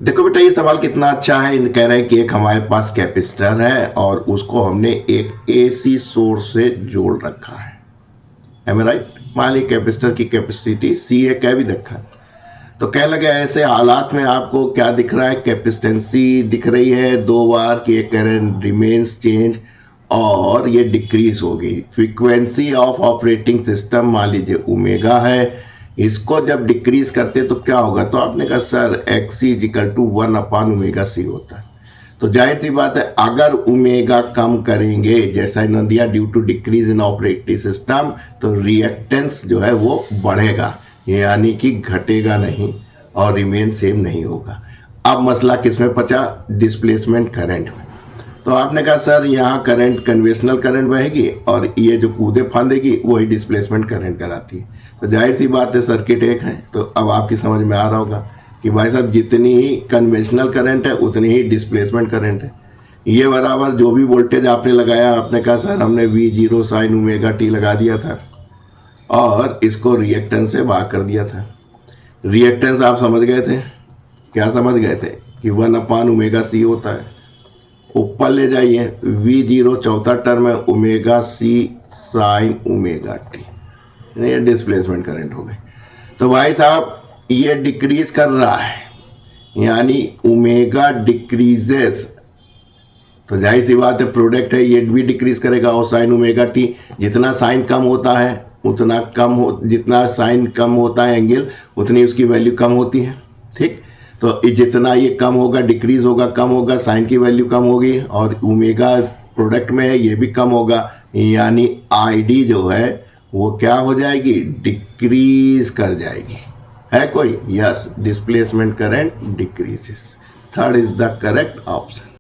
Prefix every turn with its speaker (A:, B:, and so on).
A: देखो बेटा, ये सवाल कितना अच्छा है। कह रहे हैं कि एक हमारे पास कैपेसिटर है और उसको हमने एक एसी सोर्स से जोड़ रखा है। एम आई राइट? मान ली कैपेसिटर की कैपेसिटी सी ए कह भी रखा है। तो कह लगे ऐसे हालात में आपको क्या दिख रहा है? कैपेसिटेंसी दिख रही है दो बार कि ये करंट रिमेन्स चेंज और ये डिक्रीज हो गई। फ्रीक्वेंसी ऑफ ऑपरेटिंग सिस्टम मान लीजिए ओमेगा है, इसको जब डिक्रीज करते तो क्या होगा? तो आपने कहा sir X C is equal to 1/ओमेगा सी होता है। तो जाहिर सी बात है, अगर ओमेगा कम करेंगे जैसा इन्होंने दिया due to decrease in operating system, तो रिएक्टेंस जो है वो बढ़ेगा, यानी कि घटेगा नहीं और रिमेन सेम नहीं होगा। अब मसला किस में बचा? डिस्प्लेसमेंट करंट में। तो आपने कहा सर यहाँ करंट कन्वेंशनल करंट बहेगी और ये जो कूदे फांदेगी वही डिस्प्लेसमेंट करंट कराती है। तो जाहिर सी बात है सर्किट एक है। तो अब आपकी समझ में आ रहा होगा कि भाई साहब जितनी ही कन्वेंशनल करंट है उतनी ही डिस्प्लेसमेंट करंट है। ये बराबर जो भी वोल्टेज आपने लगाया, आपने कहा सर हमने V0 साइन ओमेगा टी लगा दिया था और इसको रिएक्टेंस से भाग कर दिया था। रिएक्टेंस आप समझ गए थे, क्या समझ गए थे कि 1/ओमेगा सी होता है। ऊपर ले जाइए, V0 चौथा टर्म है omega C sine omega T, ये डिस्प्लेसमेंट करंट हो गए। तो भाई साहब ये डिक्रीज कर रहा है, यानी ओमेगा डिक्रीजेस, तो जाहिर सी बात है प्रोडक्ट है ये भी डिक्रीज करेगा। और साइन ओमेगा टी, जितना साइन कम होता है उतना जितना साइन कम होता है एंगल, उतनी उसकी वैल्यू कम होती है। ठीक, तो जितना ये कम होगा डिक्रीज होगा, कम होगा, साइन की वैल्यू कम होगी और ओमेगा प्रोडक्ट में है ये भी कम होगा, यानी आईडी जो है वो क्या हो जाएगी? डिक्रीज कर जाएगी। है कोई? Yes, displacement current decreases. Third is the correct option.